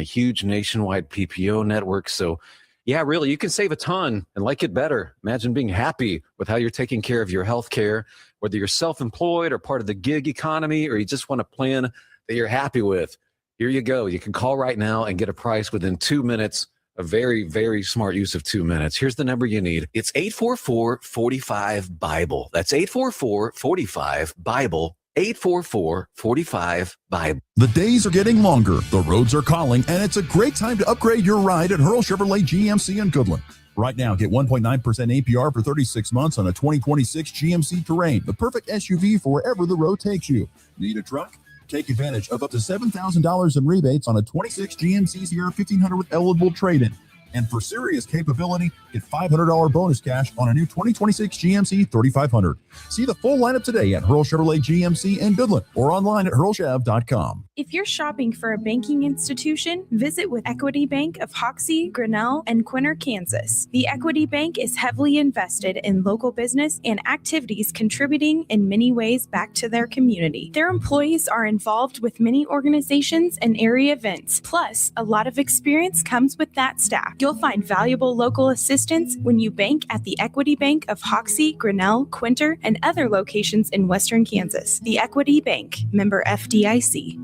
huge nationwide PPO network. So yeah, really, you can save a ton and like it better. Imagine being happy with how you're taking care of your health care, whether you're self-employed or part of the gig economy, or you just want a plan that you're happy with. Here you go. You can call right now and get a price within 2 minutes. A very, very smart use of 2 minutes. Here's the number you need. It's 844-45-BIBLE. That's 844-45-BIBLE. 844-45-BIBLE. The days are getting longer, the roads are calling, and it's a great time to upgrade your ride at Hurl Chevrolet GMC in Goodland. Right now, get 1.9% APR for 36 months on a 2026 GMC Terrain, the perfect SUV for wherever the road takes you. Need a truck? Take advantage of up to $7,000 in rebates on a 26 GMC Sierra 1500 with eligible trade-in. And for serious capability, get $500 bonus cash on a new 2026 GMC 3500. See the full lineup today at Hurl Chevrolet GMC in Goodland or online at hurlchev.com. If you're shopping for a banking institution, visit with Equity Bank of Hoxie, Grinnell, and Quinter, Kansas. The Equity Bank is heavily invested in local business and activities contributing in many ways back to their community. Their employees are involved with many organizations and area events. Plus, a lot of experience comes with that staff. You'll find valuable local assistance when you bank at the Equity Bank of Hoxie, Grinnell, Quinter, and other locations in Western Kansas. The Equity Bank, member FDIC.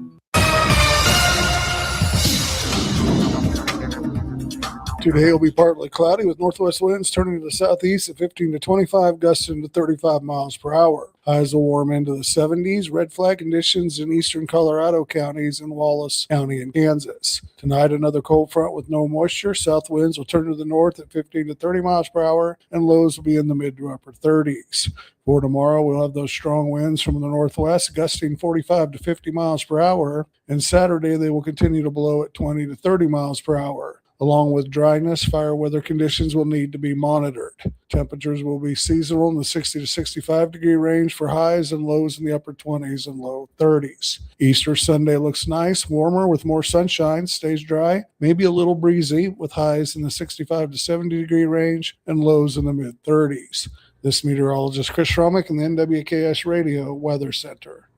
Today will be partly cloudy with northwest winds turning to the southeast at 15 to 25, gusting to 35 miles per hour. Highs will warm into the 70s. Red flag conditions in eastern Colorado counties and Wallace County in Kansas. Tonight, another cold front with no moisture. South winds will turn to the north at 15 to 30 miles per hour, and lows will be in the mid to upper 30s. For tomorrow, we'll have those strong winds from the northwest, gusting 45 to 50 miles per hour. And Saturday, they will continue to blow at 20 to 30 miles per hour. Along with dryness, fire weather conditions will need to be monitored. Temperatures will be seasonal in the 60 to 65 degree range for highs and lows in the upper 20s and low 30s. Easter Sunday looks nice, warmer with more sunshine, stays dry, maybe a little breezy with highs in the 65 to 70 degree range and lows in the mid 30s. This meteorologist Chris Schromick in the NWKS Radio Weather Center.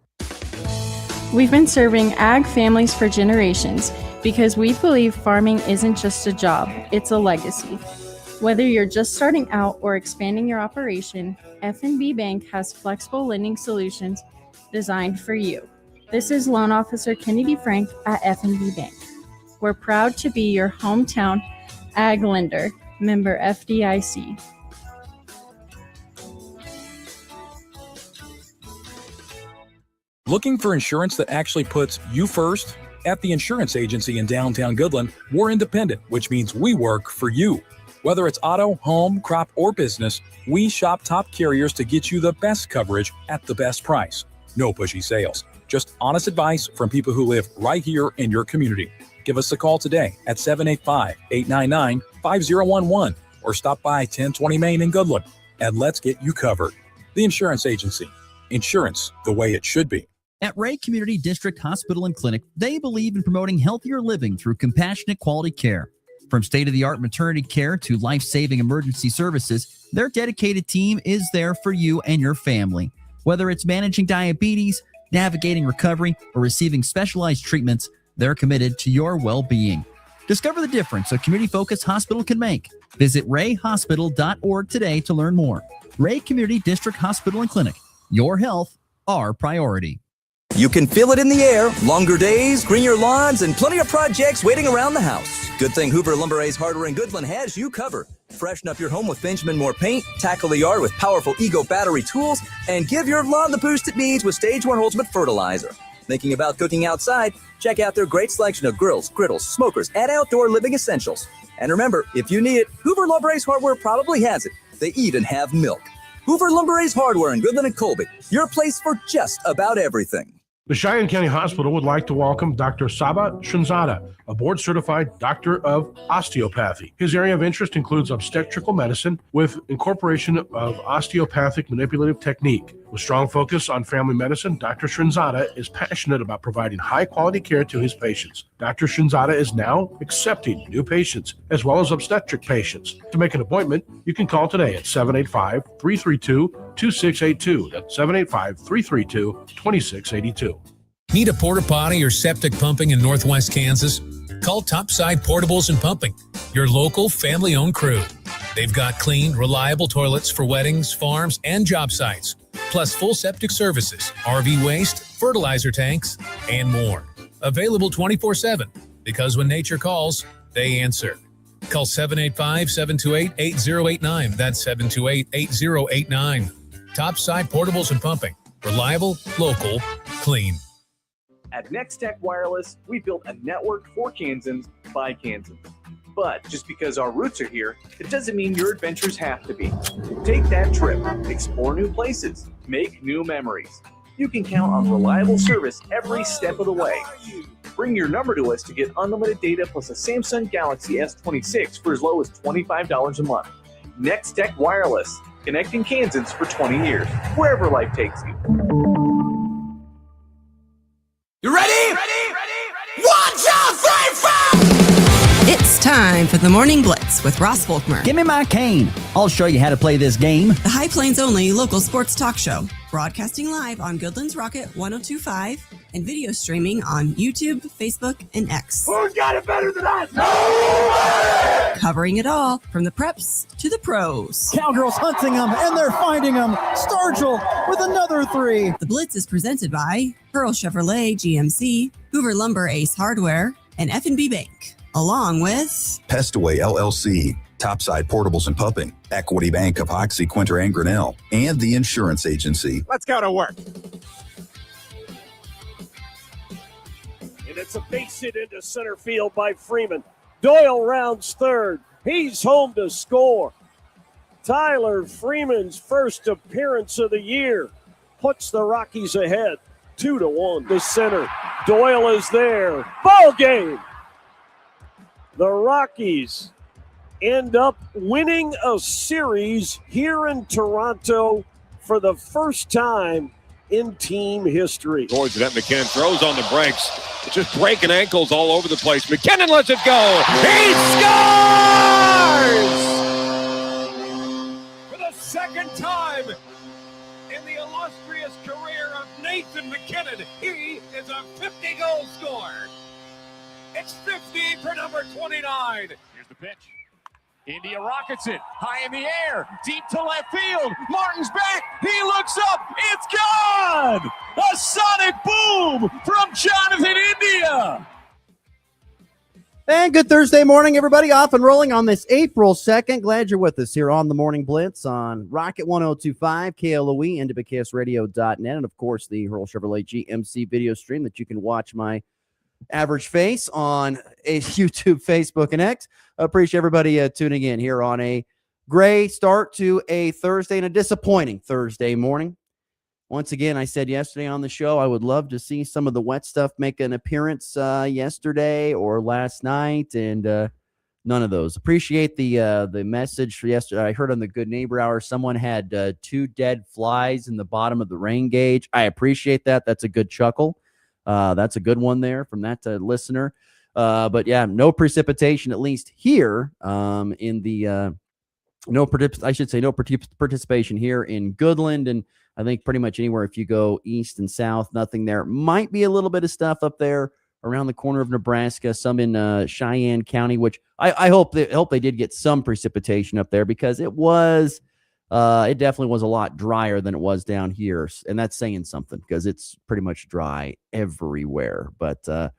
We've been serving ag families for generations because we believe farming isn't just a job, it's a legacy. Whether you're just starting out or expanding your operation, F&B Bank has flexible lending solutions designed for you. This is Loan Officer Kennedy Frank at F&B Bank. We're proud to be your hometown ag lender, member FDIC. Looking for insurance that actually puts you first? At the insurance agency in downtown Goodland, we're independent, which means we work for you. Whether it's auto, home, crop, or business, we shop top carriers to get you the best coverage at the best price. No pushy sales, just honest advice from people who live right here in your community. Give us a call today at 785-899-5011 or stop by 1020 Main in Goodland and let's get you covered. The insurance agency. Insurance the way it should be. At Ray Community District Hospital and Clinic, they believe in promoting healthier living through compassionate quality care. From state-of-the-art maternity care to life-saving emergency services, their dedicated team is there for you and your family. Whether it's managing diabetes, navigating recovery, or receiving specialized treatments, they're committed to your well-being. Discover the difference a community-focused hospital can make. Visit rayhospital.org today to learn more. Ray Community District Hospital and Clinic. Your health, our priority. You can feel it in the air. Longer days, greener lawns, and plenty of projects waiting around the house. Good thing Hoover Lumber Ace Hardware in Goodland has you covered. Freshen up your home with Benjamin Moore paint, tackle the yard with powerful Ego battery tools, and give your lawn the boost it needs with Stage 1 Ultimate Fertilizer. Thinking about cooking outside? Check out their great selection of grills, griddles, smokers, and outdoor living essentials. And remember, if you need it, Hoover Lumber Ace Hardware probably has it. They even have milk. Hoover Lumber Ace Hardware in Goodland and Colby, your place for just about everything. The Cheyenne County Hospital would like to welcome Dr. Saba Shinzada, a board-certified doctor of osteopathy. His area of interest includes obstetrical medicine with incorporation of osteopathic manipulative technique. With strong focus on family medicine, Dr. Shinzada is passionate about providing high-quality care to his patients. Dr. Shinzada is now accepting new patients as well as obstetric patients. To make an appointment, you can call today at 785-332-2682. That's 785-332-2682. Need a porta potty or septic pumping in Northwest Kansas? Call Topside Portables and Pumping, your local family-owned crew. They've got clean, reliable toilets for weddings, farms, and job sites, plus full septic services, RV waste, fertilizer tanks, and more. Available 24/7, because when nature calls, they answer. Call 785-728-8089. That's 728-8089. Topside Portables and Pumping. Reliable, local, clean. At Next Tech Wireless, we built a network for Kansans by Kansans. But just because our roots are here, it doesn't mean your adventures have to be. Take that trip, explore new places, make new memories. You can count on reliable service every step of the way. Bring your number to us to get unlimited data plus a Samsung Galaxy S26 for as low as $25 a month. Next Tech Wireless, connecting Kansans for 20 years, wherever life takes you. You ready? Ready? 1, 2, 3, 4! It's time for the Morning Blitz with Ross Volkmer. Give me my cane. I'll show you how to play this game. The High Plains only local sports talk show. Broadcasting live on Goodland's Rocket 102.5 and video streaming on YouTube, Facebook, and X. Who's got it better than us? Nobody! Covering it all from the preps to the pros. Cowgirls hunting them, and they're finding them. Stargell with another 3. The Blitz is presented by Pearl Chevrolet GMC, Hoover Lumber Ace Hardware, and F&B Bank, along with Pestaway LLC, Topside Portables and Pumping, Equity Bank of Hoxie, Quinter, and Grinnell, and the Insurance Agency. Let's go to work. And it's a base hit into center field by Freeman. Doyle rounds third. He's home to score. Tyler Freeman's first appearance of the year puts the Rockies ahead 2-1 to center. Doyle is there. Ball game. The Rockies end up winning a series here in Toronto for the first time in team history. Towards that, McKinnon throws on the brakes. It's just breaking ankles all over the place. McKinnon lets it go. He scores! For the second time in the illustrious career of Nathan McKinnon, he is a 50-goal scorer. It's 50 for number 29. Here's the pitch. India rockets it high in the air, deep to left field. Martin's back. He looks up. It's gone. A sonic boom from Jonathan India. And good Thursday morning, everybody. Off and rolling on this April 2nd. Glad you're with us here on the Morning Blitz on Rocket 102.5, KLOE, NWKSradio.net, and, of course, the Hurl Chevrolet GMC video stream that you can watch my average face on a YouTube, Facebook, and X. Appreciate everybody tuning in here on a gray start to a Thursday and a disappointing Thursday morning. Once again, I said yesterday on the show, I would love to see some of the wet stuff make an appearance yesterday or last night, and none of those. Appreciate the message for yesterday. I heard on the Good Neighbor Hour, someone had 2 dead flies in the bottom of the rain gauge. I appreciate that. That's a good chuckle. That's a good one there from that listener. But yeah, no precipitation, at least here in the no participation here in Goodland. And I think pretty much anywhere, if you go east and south, nothing there. Might be a little bit of stuff up there around the corner of Nebraska, some in Cheyenne County, which I hope they did get some precipitation up there, because it was it definitely was a lot drier than it was down here. And that's saying something, because it's pretty much dry everywhere. But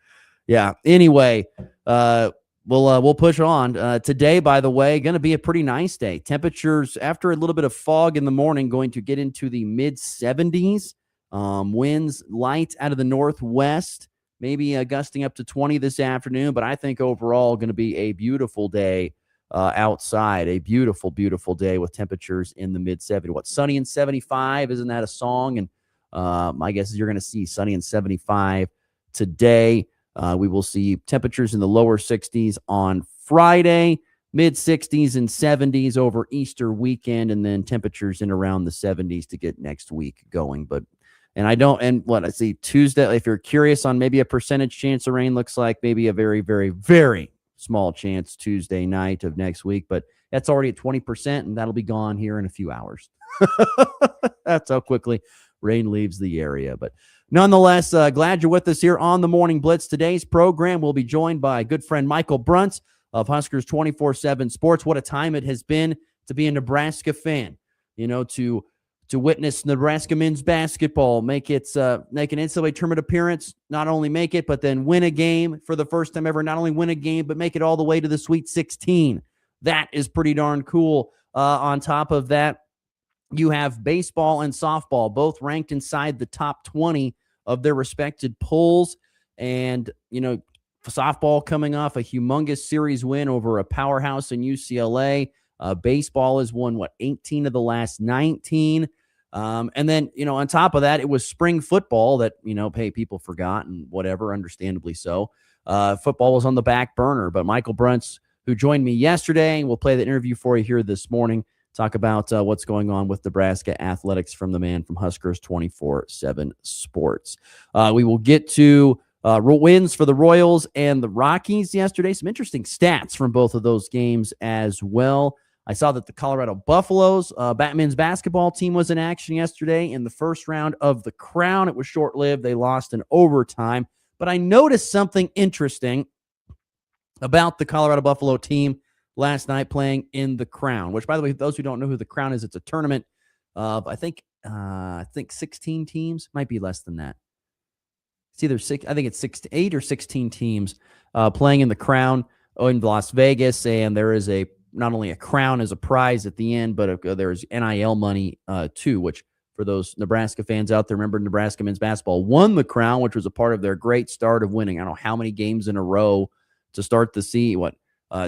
yeah, anyway, we'll push on. Today, by the way, going to be a pretty nice day. Temperatures, after a little bit of fog in the morning, going to get into the mid-70s. Winds light out of the northwest, maybe gusting up to 20 this afternoon. But I think overall going to be a beautiful day outside. A beautiful, beautiful day with temperatures in the mid-70s. Sunny and 75? Isn't that a song? And my guess is you're going to see sunny and 75 today. We will see temperatures in the lower 60s on Friday, mid-60s and 70s over Easter weekend, and then temperatures in around the 70s to get next week going. I see Tuesday, if you're curious on maybe a percentage chance of rain, looks like maybe a very, very, very small chance Tuesday night of next week, but that's already at 20%, and that'll be gone here in a few hours. That's how quickly rain leaves the area. But Nonetheless, glad you're with us here on the Morning Blitz. Today's program will be joined by good friend Michael Bruntz of Huskers 24/7 Sports. What a time it has been to be a Nebraska fan. To witness Nebraska men's basketball make an NCAA tournament appearance, not only make it, but then win a game for the first time ever. Not only win a game, but make it all the way to the Sweet 16. That is pretty darn cool. On top of that, you have baseball and softball, both ranked inside the top 20 of their respected polls. And, softball coming off a humongous series win over a powerhouse in UCLA. Baseball has won, 18 of the last 19. And then, on top of that, it was spring football that, hey, people forgot and whatever, understandably so. Football was on the back burner, but Michael Bruntz, who joined me yesterday, we'll play the interview for you here this morning, talk about what's going on with Nebraska athletics from the man from Huskers 24/7 Sports. We will get to wins for the Royals and the Rockies yesterday. Some interesting stats from both of those games as well. I saw that the Colorado Buffaloes men's basketball team was in action yesterday in the first round of the Crown. It was short-lived. They lost in overtime. But I noticed something interesting about the Colorado Buffalo team last night playing in the Crown, which, by the way, those who don't know who the Crown is, it's a tournament of, I think 16 teams. Might be less than that. It's either 8 or 16 teams playing in the Crown in Las Vegas, and there is not only a crown as a prize at the end, but there's NIL money too, which for those Nebraska fans out there, remember Nebraska men's basketball won the Crown, which was a part of their great start of winning. I don't know how many games in a row to start the season,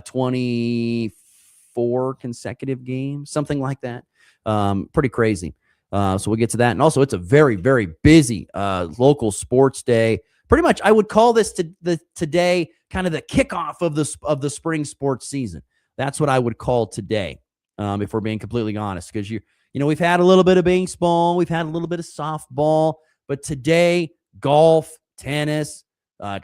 24 consecutive games, something like that. Pretty crazy. So we'll get to that. And also, it's a very, very busy local sports day. Pretty much, I would call this today kind of the kickoff of the spring sports season. That's what I would call today, if we're being completely honest, because we've had a little bit of baseball, we've had a little bit of softball, but today, golf, tennis,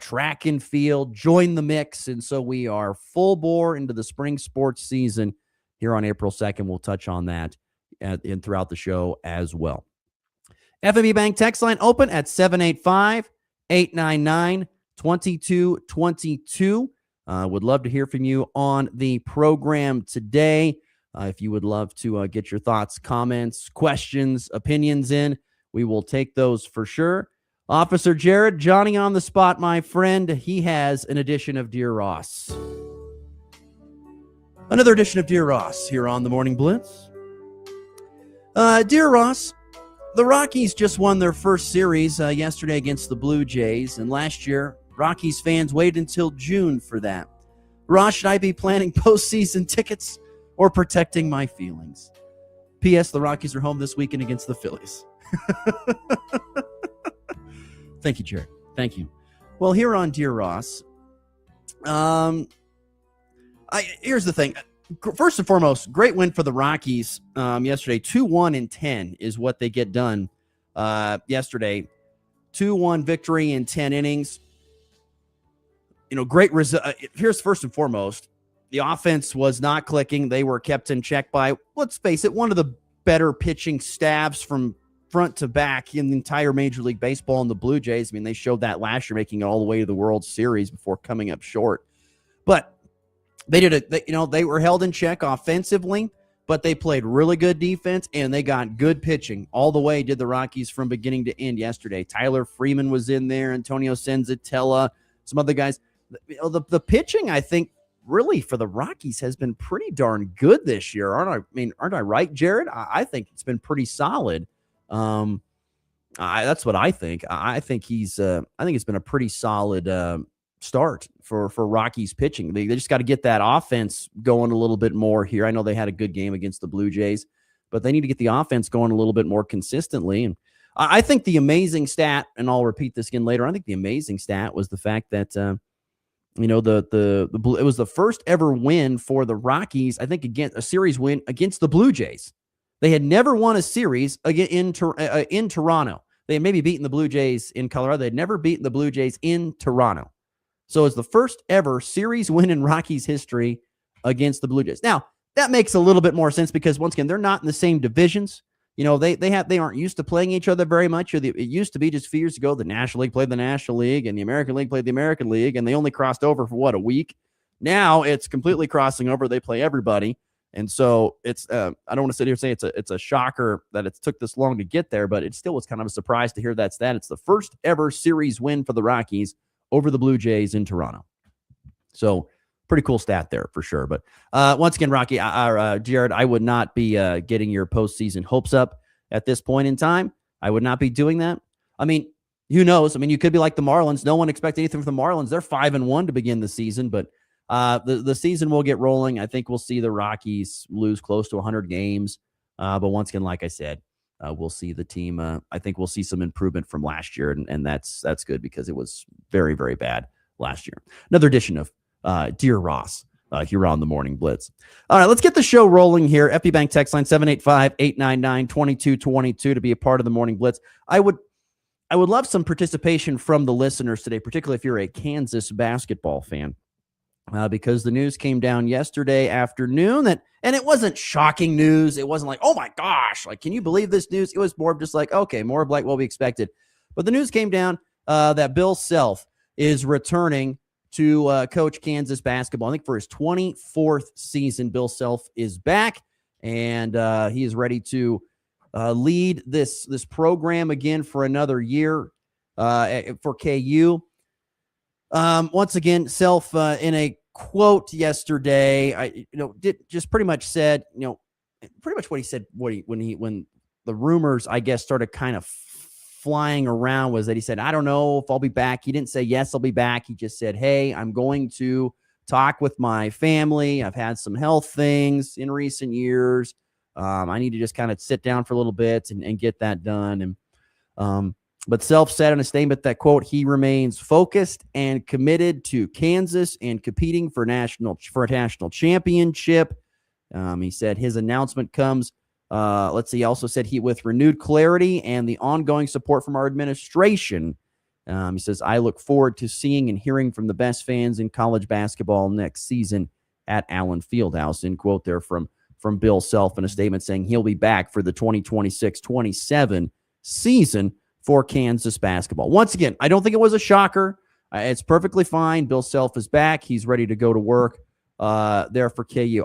track and field join the mix, and so we are full bore into the spring sports season here on April 2nd. We'll touch on that and throughout the show as well. FNB Bank text line open at 785-899-2222. Would love to hear from you on the program today. If you would love to get your thoughts, comments, questions, opinions in, we will take those for sure. Officer Jared, Johnny on the spot, my friend. He has an edition of Dear Ross. Another edition of Dear Ross here on the Morning Blitz. Dear Ross, the Rockies just won their first series yesterday against the Blue Jays, and last year, Rockies fans waited until June for that. Ross, should I be planning postseason tickets or protecting my feelings? P.S. The Rockies are home this weekend against the Phillies. Thank you, Jared. Thank you. Well, here on Dear Ross, here's the thing. First and foremost, great win for the Rockies yesterday. 2-1-10 is what they get done yesterday. 2-1 victory in 10 innings. Great result. Here's first and foremost, the offense was not clicking. They were kept in check by, let's face it, one of the better pitching staffs from front to back in the entire Major League Baseball and the Blue Jays. I mean, they showed that last year, making it all the way to the World Series before coming up short. But they were held in check offensively, but they played really good defense and they got good pitching all the way. Did the Rockies from beginning to end yesterday. Tyler Freeman was in there, Antonio Senzatella, some other guys. The pitching, I think, really for the Rockies has been pretty darn good this year. Aren't I right, Jared? I think it's been pretty solid. That's what I think. I think it's been a pretty solid start for Rockies pitching. They just got to get that offense going a little bit more here. I know they had a good game against the Blue Jays, but they need to get the offense going a little bit more consistently. And I think the amazing stat, and I'll repeat this again later, I think the amazing stat was the fact that it was the first ever win for the Rockies, I think, against a series win against the Blue Jays. They had never won a series in Toronto. They had maybe beaten the Blue Jays in Colorado. They had never beaten the Blue Jays in Toronto. So it's the first ever series win in Rockies history against the Blue Jays. Now, that makes a little bit more sense because, once again, they're not in the same divisions. they aren't used to playing each other very much. It used to be just a few years ago, the National League played the National League and the American League played the American League, and they only crossed over for a week. Now it's completely crossing over. They play everybody. And so it's I don't want to sit here and say it's a shocker that it took this long to get there, but it still was kind of a surprise to hear that stat. It's the first ever series win for the Rockies over the Blue Jays in Toronto. So pretty cool stat there for sure. But once again, Rocky, Jared, I would not be getting your postseason hopes up at this point in time. I would not be doing that. I mean, who knows? I mean, you could be like the Marlins. No one expects anything from the Marlins. They're 5-1 to begin the season, but the season will get rolling. I think we'll see the Rockies lose close to 100 games. But once again, like I said, we'll see the team. I think we'll see some improvement from last year, and that's good because it was very, very bad last year. Another edition of Dear Ross here on the Morning Blitz. All right, let's get the show rolling here. FB Bank text line 785-899-2222 to be a part of the Morning Blitz. I would love some participation from the listeners today, particularly if you're a Kansas basketball fan. Because the news came down yesterday afternoon and it wasn't shocking news. It wasn't like, oh my gosh, like, can you believe this news? It was more of just like, okay, more of like what we expected. But the news came down that Bill Self is returning to coach Kansas basketball. I think for his 24th season, Bill Self is back and he is ready to lead this program again for another year for KU. Once again, Self in a quote yesterday, did just pretty much said, pretty much what he said, when the rumors, I guess, started kind of flying around was that he said, I don't know if I'll be back. He didn't say, yes, I'll be back. He just said, hey, I'm going to talk with my family. I've had some health things in recent years. I need to just kind of sit down for a little bit and get that done. And, but Self said in a statement that, quote, he remains focused and committed to Kansas and competing for a national championship. He said his announcement comes, he also said with renewed clarity and the ongoing support from our administration. He says, I look forward to seeing and hearing from the best fans in college basketball next season at Allen Fieldhouse, end quote there from Bill Self in a statement saying he'll be back for the 2026-27 season for Kansas basketball. Once again, I don't think it was a shocker. It's perfectly fine. Bill Self is back. He's ready to go to work there for KU.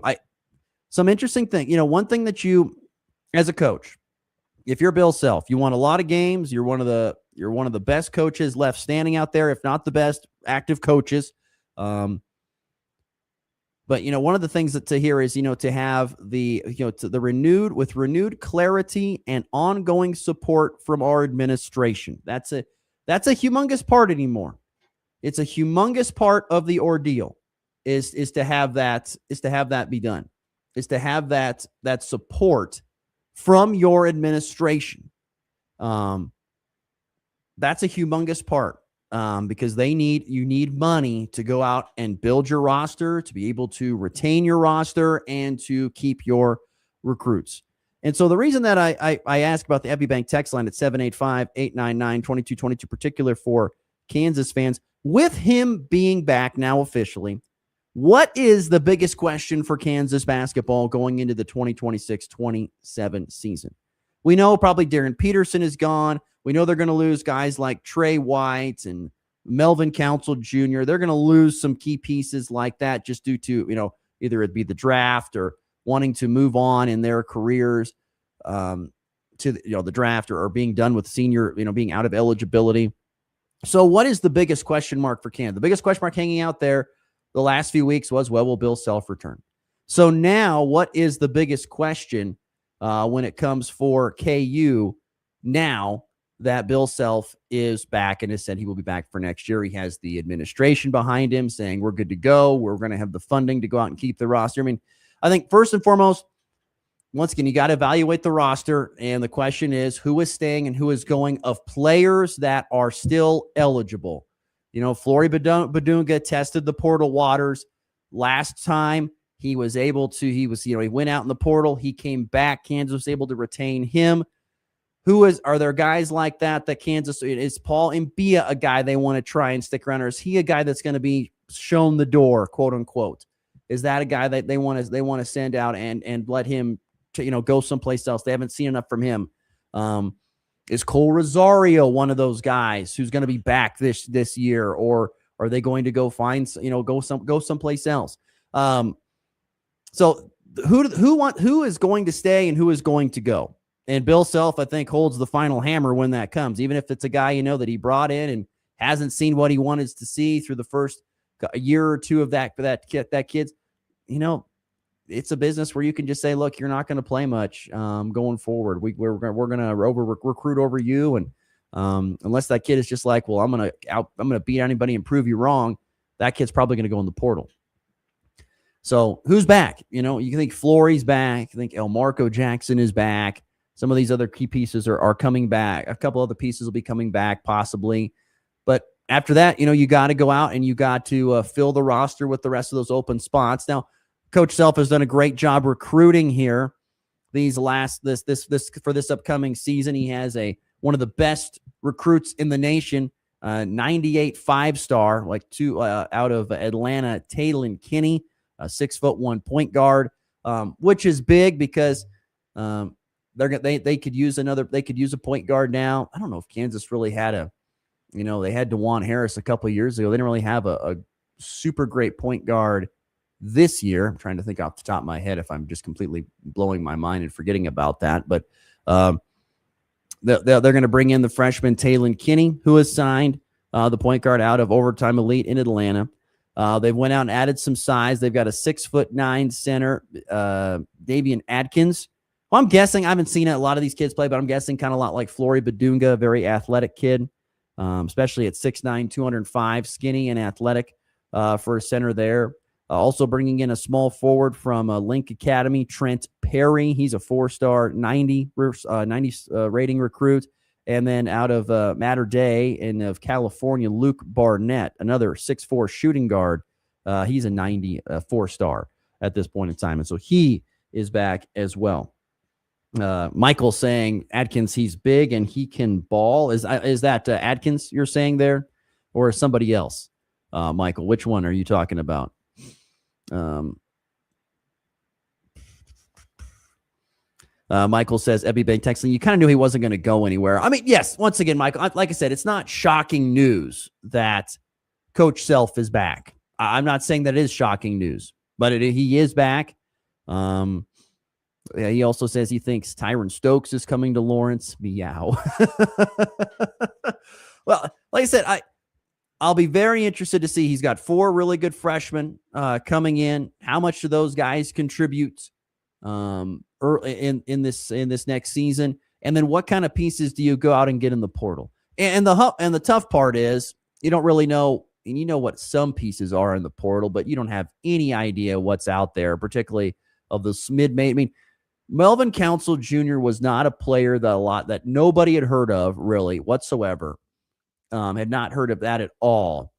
Some interesting thing, one thing that you, as a coach, if you're Bill Self, you won a lot of games. You're one of the best coaches left standing out there, if not the best active coaches. But one of the things that to hear is, to have the renewed clarity and ongoing support from our administration. That's a humongous part anymore. It's a humongous part of the ordeal is to have that be done, is to have that support from your administration. That's a humongous part. Because you need money to go out and build your roster, to be able to retain your roster, and to keep your recruits. And so the reason that I ask about the FB Bank text line at 785-899-2222, particular for Kansas fans, with him being back now officially, what is the biggest question for Kansas basketball going into the 2026-27 season? We know probably Darren Peterson is gone. We know they're going to lose guys like Trey White and Melvin Council Jr. They're going to lose some key pieces like that just due to, either it be the draft or wanting to move on in their careers to the draft or being done with senior, being out of eligibility. So what is the biggest question mark for Kansas? The biggest question mark hanging out there the last few weeks was, will Bill Self return? So now what is the biggest question when it comes for KU now that Bill Self is back and has said he will be back for next year? He has the administration behind him saying we're good to go. We're going to have the funding to go out and keep the roster. I mean, I think first and foremost, once again, you got to evaluate the roster. And the question is who is staying and who is going of players that are still eligible. Flory Badunga tested the portal waters last time. He was able to, he went out in the portal. He came back. Kansas was able to retain him. Are there guys like that Kansas, is Paul Mbia a guy they want to try and stick around? Or is he a guy that's going to be shown the door, quote unquote? Is that a guy that they want to send out and let him to, go someplace else. They haven't seen enough from him. Is Cole Rosario one of those guys who's going to be back this year, or are they going to go find, go someplace else? So who is going to stay and who is going to go? And Bill Self, I think, holds the final hammer when that comes, even if it's a guy, that he brought in and hasn't seen what he wanted to see through the first year or two of that kid's, it's a business where you can just say, look, you're not going to play much going forward. We're going to recruit over you. And unless that kid is just like, well, I'm going to beat anybody and prove you wrong, that kid's probably going to go in the portal. So who's back? You think Flory's back. I think El Marco Jackson is back. Some of these other key pieces are coming back. A couple other pieces will be coming back possibly. But after that, you got to go out and you got to fill the roster with the rest of those open spots. Now, Coach Self has done a great job recruiting here. This for this upcoming season, he has one of the best recruits in the nation, 98 5-star, out of Atlanta, Taylon Kinney, a 6'1" point guard, which is big because they could use a point guard now. I don't know if Kansas really had they had DeJuan Harris a couple of years ago. They didn't really have a super great point guard this year. I'm trying to think off the top of my head if I'm just completely blowing my mind and forgetting about that. But they're going to bring in the freshman Taylon Kinney, who has signed the point guard out of Overtime Elite in Atlanta. They went out and added some size. They've got a 6'9" center, Davian Adkins. Well, I'm guessing, I haven't seen a lot of these kids play, but I'm guessing kind of a lot like Flory Badunga, a very athletic kid, especially at 6'9", 205, skinny and athletic for a center there. Also bringing in a small forward from Link Academy, Trent Perry. He's a 4-star, 90 rating recruit. And then out of Mater Dei and of California, Luke Barnett, another 6'4" shooting guard. He's a 90 4-star at this point in time. And so he is back as well. Michael saying Adkins, he's big and he can ball. Is that Adkins you're saying there, or somebody else? Michael, which one are you talking about? Michael says, Ebby Bank texting, you kind of knew he wasn't going to go anywhere. I mean, yes, once again, Michael, like I said, it's not shocking news that Coach Self is back. I'm not saying that it is shocking news, but he is back. He also says he thinks Tyron Stokes is coming to Lawrence. Meow. Well, like I said, I'll be very interested to see. He's got 4 really good freshmen coming in. How much do those guys contribute early in this next season? And then what kind of pieces do you go out and get in the portal? And the tough part is you don't really know, and you know what some pieces are in the portal, but you don't have any idea what's out there, particularly of the mid-May. I mean, Melvin Council Jr. was not a player that nobody had heard of really whatsoever. Had not heard of that at all.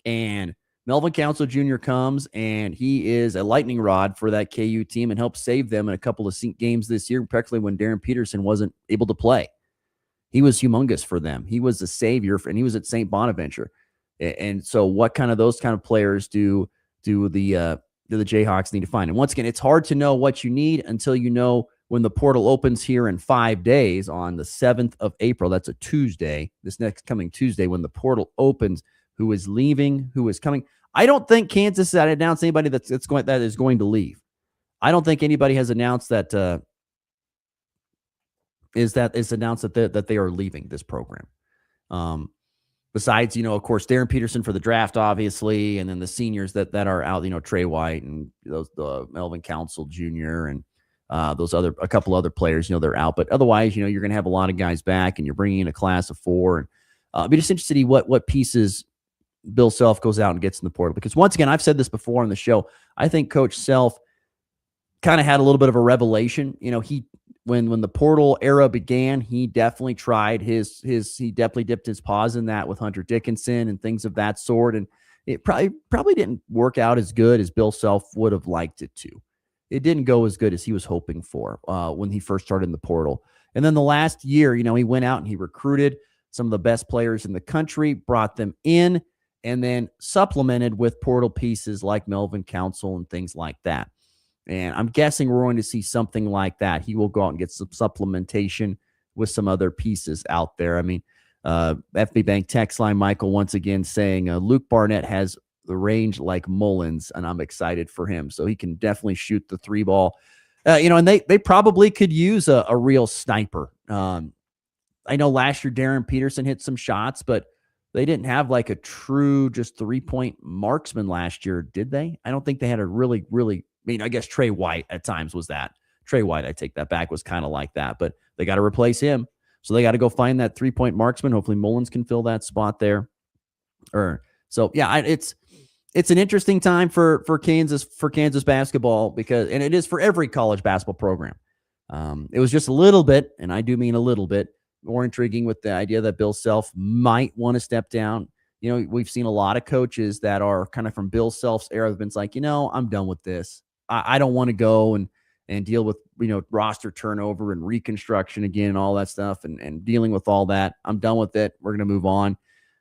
And Melvin Council Jr. comes, and he is a lightning rod for that KU team and helped save them in a couple of games this year, particularly when Darren Peterson wasn't able to play. He was humongous for them. He was the savior, and he was at St. Bonaventure. And so what kind of those kind of players do the Jayhawks need to find? And once again, it's hard to know what you need until you know when the portal opens here in 5 days on the 7th of April. That's a Tuesday, this next coming Tuesday, when the portal opens, who is leaving, who is coming. I don't think Kansas has announced anybody that is going to leave. I don't think anybody has announced that that they are leaving this program. Besides, of course, Darren Peterson for the draft, obviously, and then the seniors that are out, Trey White and the Melvin Council Jr. and a couple other players, they're out. But otherwise, you're going to have a lot of guys back, and you're bringing in a class of 4. And I'll be just interested to see what pieces Bill Self goes out and gets in the portal. Because once again, I've said this before on the show, I think Coach Self kind of had a little bit of a revelation. When the portal era began, he definitely tried he definitely dipped his paws in that with Hunter Dickinson and things of that sort. And it probably didn't work out as good as Bill Self would have liked it to. It didn't go as good as he was hoping for when he first started in the portal. And then the last year, he went out and he recruited some of the best players in the country, brought them in, and then supplemented with portal pieces like Melvin Council and things like that. And I'm guessing we're going to see something like that. He will go out and get some supplementation with some other pieces out there. I mean, FB Bank text line, Michael once again saying Luke Barnett has the range like Mullins, and I'm excited for him. So he can definitely shoot the 3 ball. And they probably could use a real sniper. I know last year Darren Peterson hit some shots, but they didn't have like a true just 3-point marksman last year, did they? I don't think they had a really, I guess Trey White at times was that. Trey White, I take that back, was kind of like that, but they got to replace him. So they got to go find that 3-point marksman. Hopefully Mullins can fill that spot there. It's an interesting time for Kansas basketball and it is for every college basketball program. It was just a little bit, and I do mean a little bit, more intriguing with the idea that Bill Self might want to step down. We've seen a lot of coaches that are kind of from Bill Self's era have been like, I'm done with this. I don't want to go and deal with, roster turnover and reconstruction again and all that stuff and dealing with all that. I'm done with it. We're going to move on.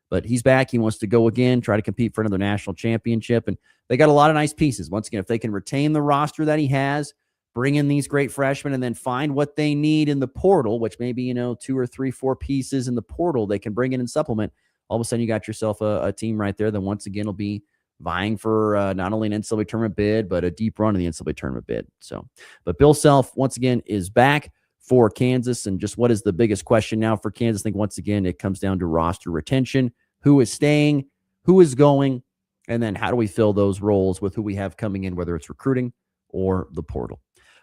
But he's back. He wants to go again, try to compete for another national championship. And they got a lot of nice pieces. Once again, if they can retain the roster that he has, bring in these great freshmen, and then find what they need in the portal, which maybe, 2 or 3, 4 pieces in the portal they can bring in and supplement. All of a sudden, you got yourself a team right there that once again will be vying for not only an NCAA tournament bid, but a deep run in the NCAA tournament bid. But Bill Self, once again, is back for Kansas. And just what is the biggest question now for Kansas? I think, once again, it comes down to roster retention. Who is staying? Who is going? And then how do we fill those roles with who we have coming in, whether it's recruiting or the portal?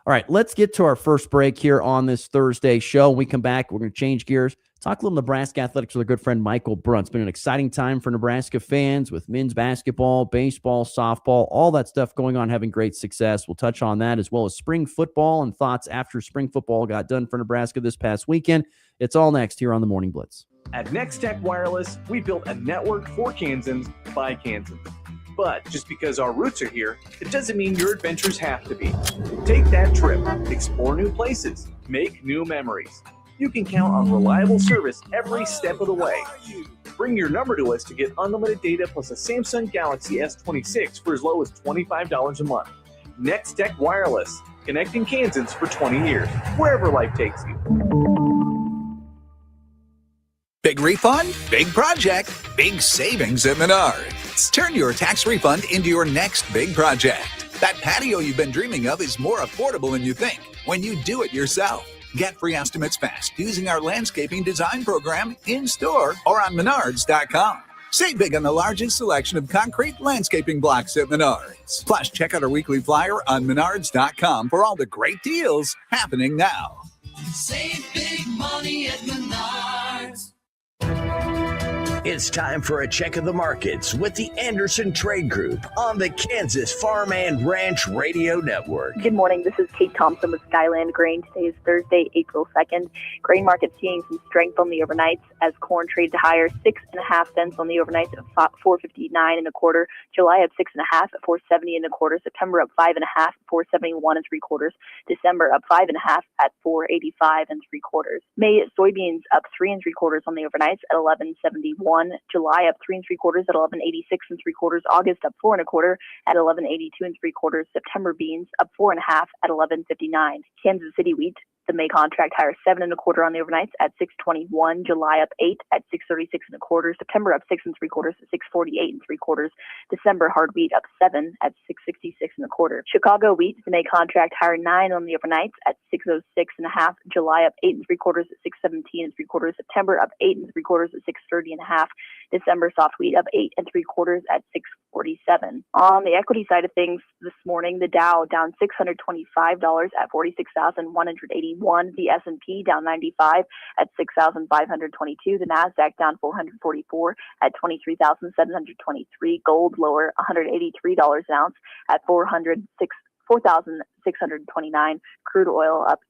All right, let's get to our first break here on this Thursday show. When we come back, we're going to change gears, talk a little Nebraska athletics with our good friend Michael Brunt. It's been an exciting time for Nebraska fans with men's basketball, baseball, softball, all that stuff going on, having great success. We'll touch on that as well as spring football and thoughts after spring football got done for Nebraska this past weekend. It's all next here on the Morning Blitz. At Next Tech Wireless, we built a network for Kansans by Kansans. But just because our roots are here, it doesn't mean your adventures have to be. Take that trip, explore new places, make new memories. You can count on reliable service every step of the way. Bring your number to us to get unlimited data plus a Samsung Galaxy S26 for as low as $25 a month. Next Tech Wireless, connecting Kansans for 20 years, wherever life takes you. Big refund, big project, big savings at Menards. Turn your tax refund into your next big project. That patio you've been dreaming of is more affordable than you think when you do it yourself. Get free estimates fast using our landscaping design program in-store or on Menards.com. Save big on the largest selection of concrete landscaping blocks at Menards. Plus, check out our weekly flyer on Menards.com for all the great deals happening now. Save big money at Menards. It's time for a check of the markets with the Anderson Trade Group on the Kansas Farm and Ranch Radio Network. Good morning. This is Kate Thompson with Skyland Grain. Today is Thursday, April 2nd. Grain market seeing some strength on the overnights as corn trades higher, 6.5 cents on the overnights at $4.59 and a quarter. July up 6.5 at $4.70 and a quarter. September up 5.5 at $4.71 and 3/4. December up 5.5 at $4.85 and 3/4. May soybeans up 3 3/4 on the overnights at $11.71. July up 3 3/4 at $11.86 and 3/4. August up 4 1/4 at $11.82 and 3/4. September beans up 4.5 at $11.59. Kansas City wheat, the May contract higher 7 1/4 on the overnights at $6.21. July up 8 at $6.36 and a quarter. September up 6 3/4 at $6.48 and 3/4. December hard wheat up 7 at $6.66 and a quarter. Chicago wheat, the May contract higher 9 on the overnights at $6.06 and a half. July up 8 3/4 at $6.17 and 3/4. September up 8 3/4 at $6.30 and a half. December soft wheat up 8 3/4 at $6.47. On the equity side of things this morning, the Dow down $625 at 46,181. The S&P down 95 at 6,522. The Nasdaq down 444 at 23,723. Gold lower $183 an ounce at 4,629. Crude oil up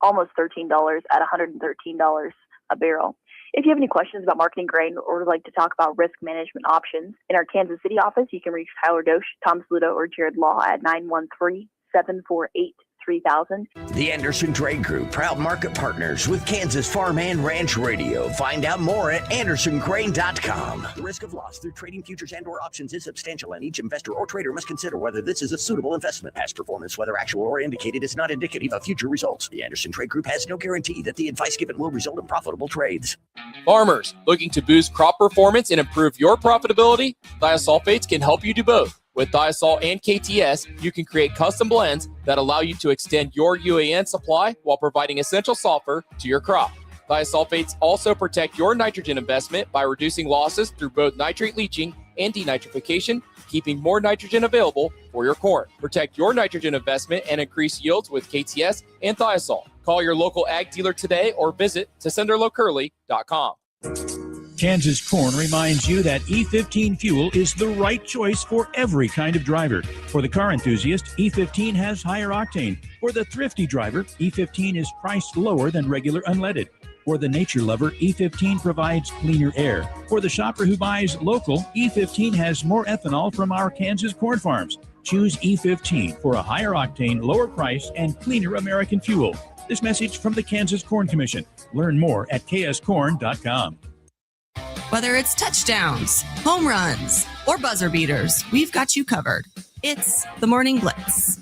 almost $13 at $113 a barrel. If you have any questions about marketing grain or would like to talk about risk management options, in our Kansas City office, you can reach Tyler Dosch, Tom Saluto, or Jared Law at 913-748-3600. 3000. The Anderson Trade Group, proud market partners with Kansas Farm and Ranch Radio. Find out more at andersongrain.com. The risk of loss through trading futures and or options is substantial, and each investor or trader must consider whether this is a suitable investment. Past performance, whether actual or indicated, is not indicative of future results. The Anderson Trade Group has no guarantee that the advice given will result in profitable trades. Farmers looking to boost crop performance and improve your profitability? Thiosulfates can help you do both. With Thiosol and KTS, you can create custom blends that allow you to extend your UAN supply while providing essential sulfur to your crop. Thiosulfates also protect your nitrogen investment by reducing losses through both nitrate leaching and denitrification, keeping more nitrogen available for your corn. Protect your nitrogen investment and increase yields with KTS and Thiosol. Call your local ag dealer today or visit TessenderLocurley.com. Kansas Corn reminds you that E15 fuel is the right choice for every kind of driver. For the car enthusiast, E15 has higher octane. For the thrifty driver, E15 is priced lower than regular unleaded. For the nature lover, E15 provides cleaner air. For the shopper who buys local, E15 has more ethanol from our Kansas corn farms. Choose E15 for a higher octane, lower price, and cleaner American fuel. This message from the Kansas Corn Commission. Learn more at kscorn.com. Whether it's touchdowns, home runs, or buzzer beaters, we've got you covered. It's the Morning Blitz.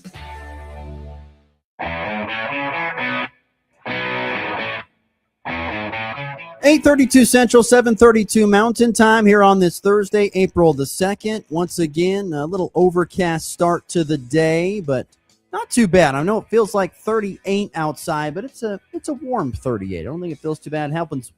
$8:32 Central, 7:32 Mountain Time here on this Thursday, April the 2nd. Once again, a little overcast start to the day, but not too bad. I know it feels like 38 outside, but it's a warm 38. I don't think it feels too bad.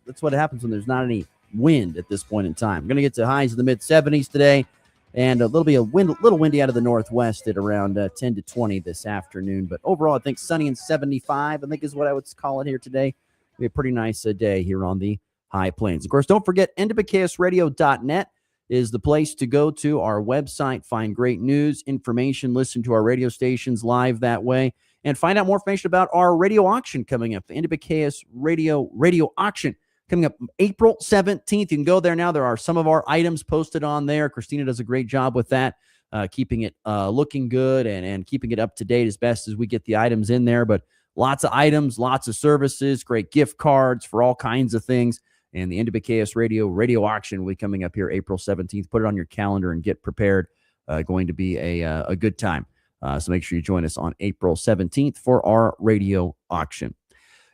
That's what happens when there's not any wind at this point in time. We're going to get to highs in the mid-70s today, and a little windy out of the northwest at around 10 to 20 this afternoon. But overall, I think sunny and 75, I think is what I would call it here today. It'll be a pretty nice day here on the High Plains. Of course, don't forget, NWBKSradio.net is the place to go to. Our website, find great news, information, listen to our radio stations live that way, and find out more information about our radio auction coming up, the NWBKS Radio Auction. Coming up April 17th. You can go there now. There are some of our items posted on there. Christina does a great job with that, keeping it looking good and keeping it up to date as best as we get the items in there. But lots of items, lots of services, great gift cards for all kinds of things. And the NWBKS Radio Auction will be coming up here April 17th. Put it on your calendar and get prepared. Going to be a good time. So make sure you join us on April 17th for our radio auction.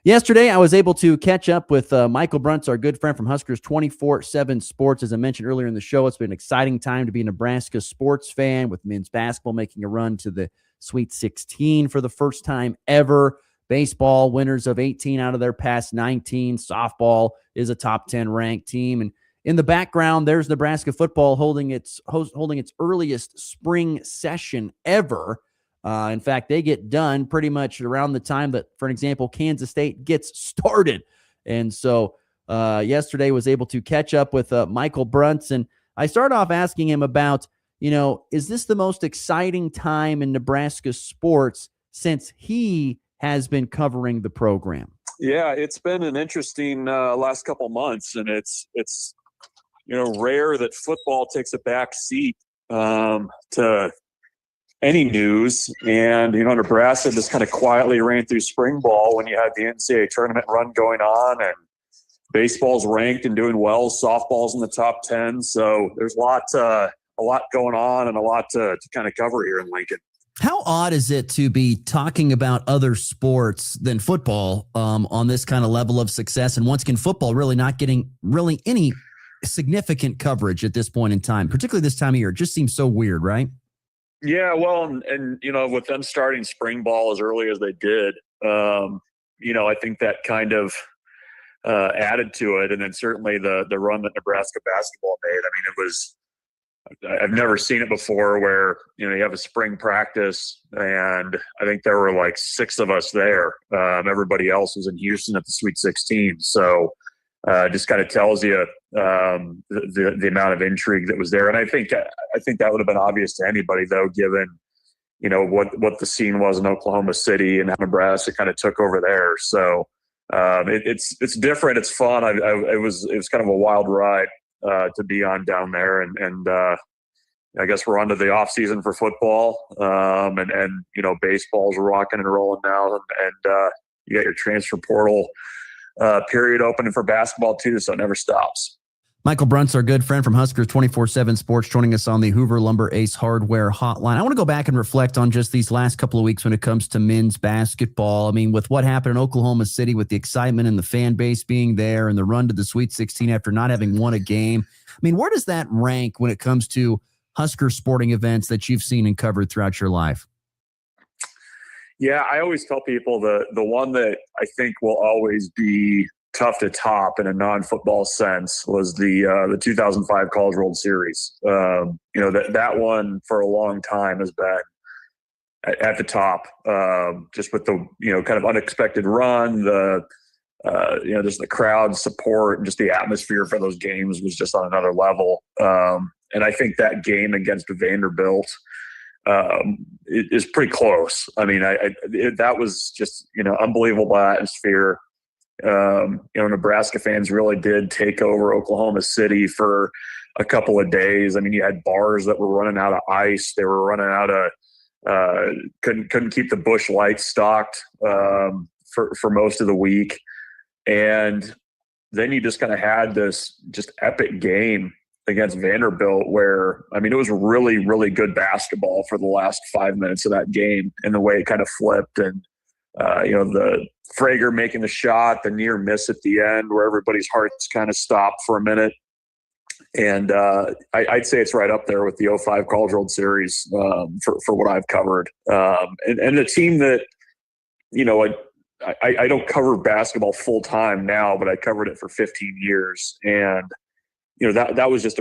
Yesterday, I was able to catch up with Michael Bruntz, our good friend from Huskers 24/7 Sports. As I mentioned earlier in the show, it's been an exciting time to be a Nebraska sports fan, with men's basketball making a run to the Sweet 16 for the first time ever. Baseball, winners of 18 out of their past 19. Softball is a top 10 ranked team. And in the background, there's Nebraska football holding its earliest spring session ever. In fact, they get done pretty much around the time that, for an example, Kansas State gets started. And so yesterday was able to catch up with Michael Bruntz. And I started off asking him about, is this the most exciting time in Nebraska sports since he has been covering the program? Yeah, it's been an interesting last couple months, and it's rare that football takes a back seat to any news. And, Nebraska just kind of quietly ran through spring ball when you had the NCAA tournament run going on, and baseball's ranked and doing well. Softball's in the top 10. So there's a lot going on and a lot to kind of cover here in Lincoln. How odd is it to be talking about other sports than football on this kind of level of success? And once again, football really not getting really any significant coverage at this point in time, particularly this time of year. It just seems so weird, right? Yeah, well, and with them starting spring ball as early as they did, I think that kind of added to it. And then certainly the run that Nebraska basketball made. I mean, I've never seen it before where, you have a spring practice, and I think there were like 6 of us there. Everybody else was in Houston at the Sweet 16. So just kind of tells you the amount of intrigue that was there. And I think that would have been obvious to anybody, though, given what the scene was in Oklahoma City and how Nebraska kind of took over there. So it's different. It's fun. It was kind of a wild ride to be on down there, and I guess we're onto the off season for football, and baseball's rocking and rolling now, and you got your transfer portal period opening for basketball too, so it never stops. Michael Bruntz, our good friend from Huskers 24/7 Sports, joining us on the Hoover Lumber Ace Hardware Hotline. I want to go back and reflect on just these last couple of weeks when it comes to men's basketball. I mean, with what happened in Oklahoma City, with the excitement and the fan base being there and the run to the Sweet 16 after not having won a game. I mean, where does that rank when it comes to Husker sporting events that you've seen and covered throughout your life? Yeah, I always tell people the one that I think will always be tough to top in a non-football sense was the 2005 College World Series. That one for a long time has been at the top, just with the kind of unexpected run, just the crowd support and just the atmosphere for those games was just on another level. And I think that game against Vanderbilt is pretty close. I mean, that was just unbelievable atmosphere. Nebraska fans really did take over Oklahoma City for a couple of days. I mean, you had bars that were running out of ice. They were running out of couldn't keep the Busch Lights stocked for most of the week. And then you just kind of had this just epic game against Vanderbilt where, I mean, it was really, really good basketball for the last 5 minutes of that game and the way it kind of flipped. And, the Frager making the shot, the near miss at the end where everybody's hearts kind of stopped for a minute. And I'd say it's right up there with the 05 College World Series for what I've covered. And the team that, I don't cover basketball full time now, but I covered it for 15 years. And, that was just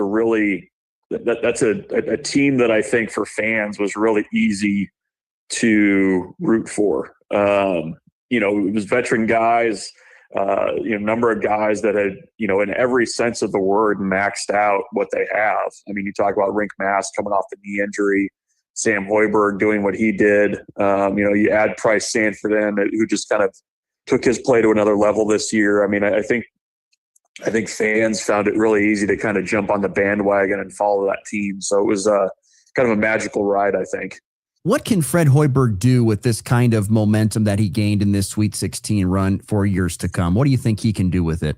that's a team that I think for fans was really easy to root for. It was veteran guys, number of guys that had, in every sense of the word, maxed out what they have. I mean, you talk about Rink Mass coming off the knee injury, Sam Hoiberg doing what he did. You add Price Sanford in, who just kind of took his play to another level this year. I mean, I think fans found it really easy to kind of jump on the bandwagon and follow that team. So it was kind of a magical ride, I think. What can Fred Hoiberg do with this kind of momentum that he gained in this Sweet 16 run for years to come? What do you think he can do with it?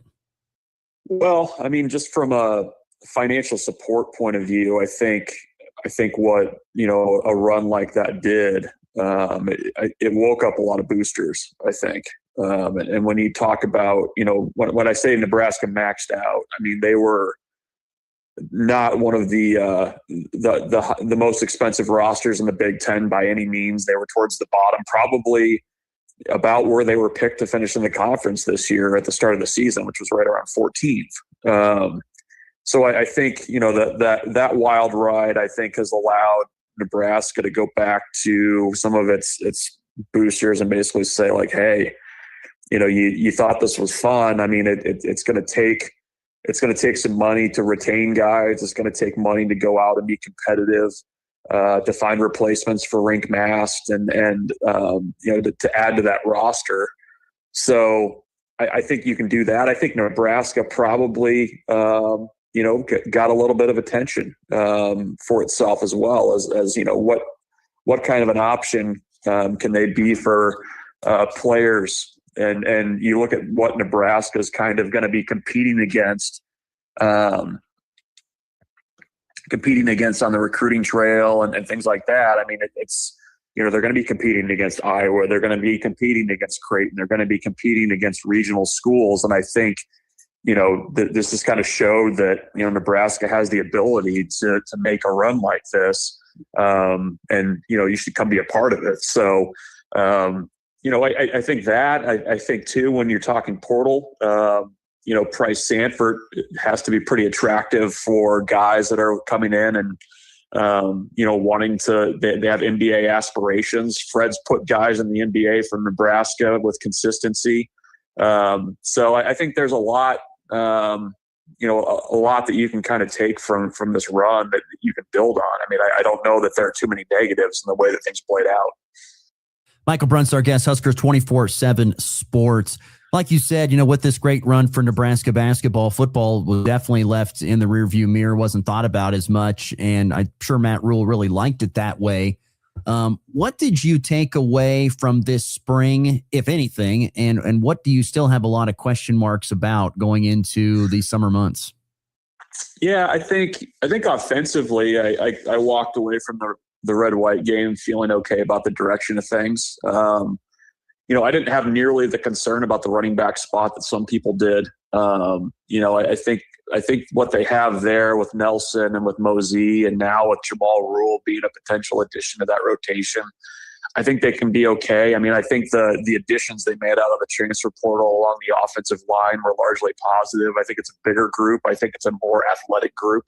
Well, I mean, just from a financial support point of view, I think what, a run like that did, it woke up a lot of boosters, I think. And when you talk about, when I say Nebraska maxed out, I mean, they were not one of the most expensive rosters in the Big Ten by any means. They were towards the bottom, probably about where they were picked to finish in the conference this year at the start of the season, which was right around 14th. So I think, that wild ride, I think, has allowed Nebraska to go back to some of its boosters and basically say, like, hey, you thought this was fun. I mean, it's going to take some money to retain guys. It's going to take money to go out and be competitive, to find replacements for Rink Mast and to add to that roster. So I think you can do that. I think Nebraska probably, got a little bit of attention for itself as well as what kind of an option can they be for players. And you look at what Nebraska is kind of going to be competing against on the recruiting trail and things like that. I mean, it's they're going to be competing against Iowa. They're going to be competing against Creighton. They're going to be competing against regional schools. And I think, this has kind of showed that, Nebraska has the ability to make a run like this. And, you should come be a part of it. So, I think that. I think, too, when you're talking portal, Price Sanford has to be pretty attractive for guys that are coming in and, wanting to – they have NBA aspirations. Fred's put guys in the NBA from Nebraska with consistency. So I think there's a lot that you can kind of take from this run that you can build on. I mean, I don't know that there are too many negatives in the way that things played out. Michael Bruntz, our guest, Huskers 24/7 Sports. Like you said, with this great run for Nebraska basketball, football was definitely left in the rearview mirror, wasn't thought about as much. And I'm sure Matt Rule really liked it that way. What did you take away from this spring, if anything? And what do you still have a lot of question marks about going into the summer months? Yeah, I think offensively, I walked away from the red-white game feeling okay about the direction of things. I didn't have nearly the concern about the running back spot that some people did. I think what they have there with Nelson and with Mosey and now with Jamal Rule being a potential addition to that rotation, I think they can be okay. I mean, I think the additions they made out of the transfer portal along the offensive line were largely positive. I think it's a bigger group. I think it's a more athletic group,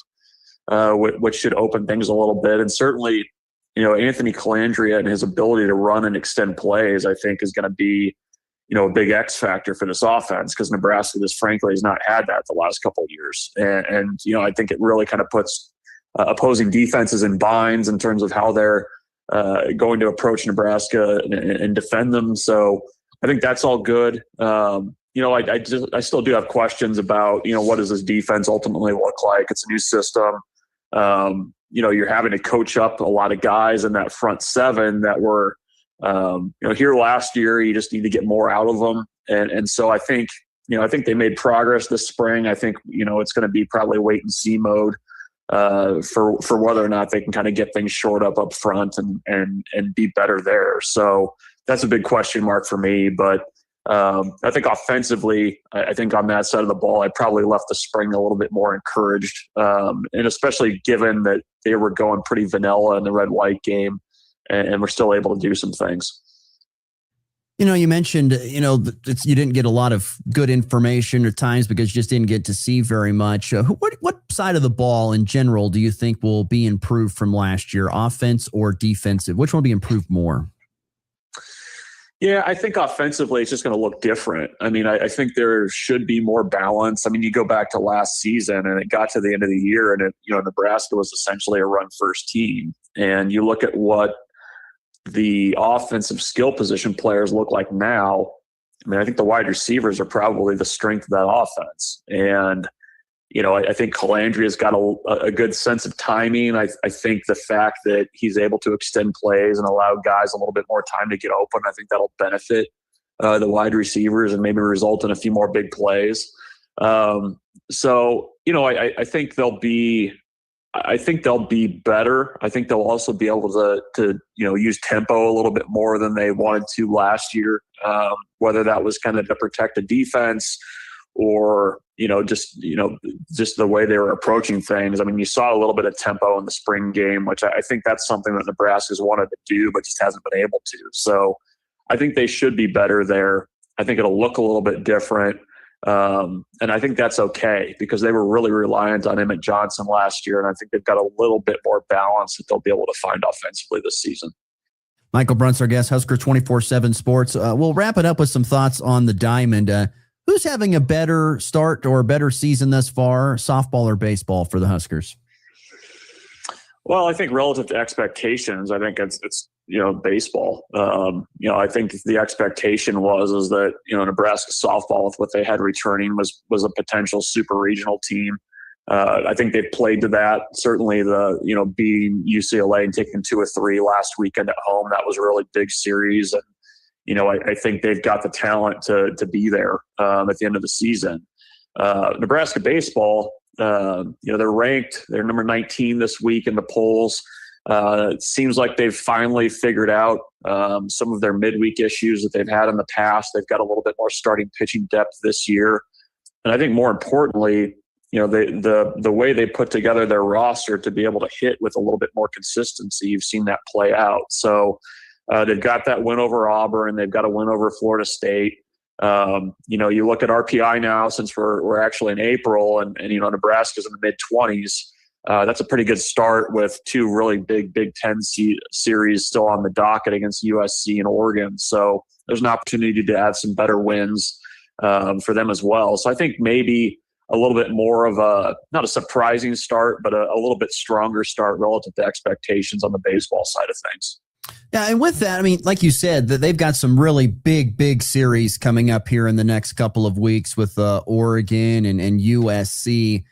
which should open things a little bit. And certainly, Anthony Calandria and his ability to run and extend plays, I think, is going to be, a big X factor for this offense, because Nebraska just frankly has not had that the last couple of years. And I think it really kind of puts opposing defenses in binds in terms of how they're going to approach Nebraska and defend them. So I think that's all good. I still do have questions about, what does this defense ultimately look like? It's a new system. You're having to coach up a lot of guys in that front seven that were, here last year. You just need to get more out of them. And so I think they made progress this spring. I think, it's going to be probably wait and see mode for whether or not they can kind of get things shored up front and be better there. So that's a big question mark for me. But I think offensively, I think on that side of the ball, I probably left the spring a little bit more encouraged. And especially given that they were going pretty vanilla in the red-white game and we're still able to do some things. You mentioned, you didn't get a lot of good information at times because you just didn't get to see very much. What side of the ball in general do you think will be improved from last year, offense or defensive? Which one will be improved more? Yeah, I think offensively it's just going to look different. I mean, I think there should be more balance. I mean, you go back to last season and it got to the end of the year and Nebraska was essentially a run-first team. And you look at what the offensive skill position players look like now. I mean, I think the wide receivers are probably the strength of that offense. And, I think Calandria's got a good sense of timing. I think the fact that he's able to extend plays and allow guys a little bit more time to get open, I think that'll benefit the wide receivers and maybe result in a few more big plays. I think they'll be better. I think they'll also be able to use tempo a little bit more than they wanted to last year, whether that was kind of to protect the defense or, just the way they were approaching things. I mean, you saw a little bit of tempo in the spring game, which I think that's something that Nebraska's wanted to do, but just hasn't been able to. So I think they should be better there. I think it'll look a little bit different. And I think that's okay because they were really reliant on Emmett Johnson last year. And I think they've got a little bit more balance that they'll be able to find offensively this season. Michael Bruntz, our guest, Husker 24/7 Sports. We'll wrap it up with some thoughts on the Diamond. Who's having a better start or a better season thus far, softball or baseball for the Huskers? Well, I think relative to expectations, I think it's baseball. I think the expectation was that Nebraska softball with what they had returning was a potential super regional team. I think they've played to that. Certainly beating UCLA and taking 2 or 3 last weekend at home, that was a really big series. And I think they've got the talent to be there at the end of the season. Nebraska baseball, they're ranked. They're number 19 this week in the polls. It seems like they've finally figured out some of their midweek issues that they've had in the past. They've got a little bit more starting pitching depth this year. And I think more importantly, the way they put together their roster to be able to hit with a little bit more consistency, you've seen that play out. So they've got that win over Auburn. They've got a win over Florida State. You look at RPI now since we're actually in April and Nebraska's in the mid-20s. That's a pretty good start with 2 really big Big Ten series still on the docket against USC and Oregon. So there's an opportunity to add some better wins for them as well. So I think maybe a little bit more of not a surprising start, but a little bit stronger start relative to expectations on the baseball side of things. Yeah, and with that, I mean, like you said, that they've got some really big series coming up here in the next couple of weeks with Oregon and USC.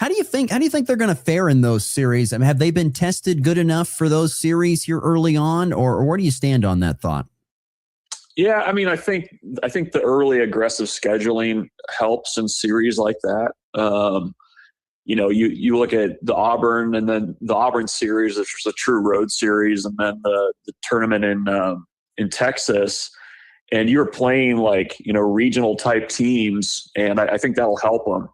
How do you think they're going to fare in those series? I mean, have they been tested good enough for those series here early on, or where do you stand on that thought? Yeah, I mean, I think the early aggressive scheduling helps in series like that. You look at the Auburn, and then the Auburn series, which was a true road series, and then the tournament in Texas, and you're playing regional type teams, and I think that'll help them.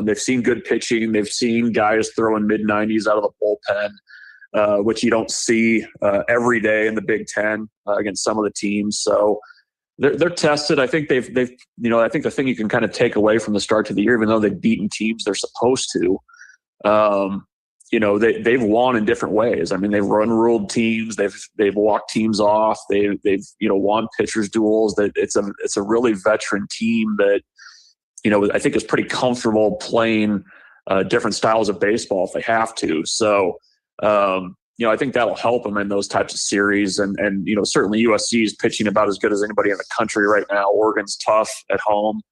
They've seen good pitching, they've seen guys throwing mid-90s out of the bullpen, which you don't see every day in the Big Ten against some of the teams. So they're tested. I think I think the thing you can kind of take away from the start to the year, even though they've beaten teams they're supposed to, they've won in different ways. I mean, they've run-ruled teams, they've walked teams off, they've won pitchers duels. That it's a really veteran team that I think is pretty comfortable playing different styles of baseball if they have to. So. I think that'll help them in those types of series. And certainly USC is pitching about as good as anybody in the country right now. Oregon's tough at home.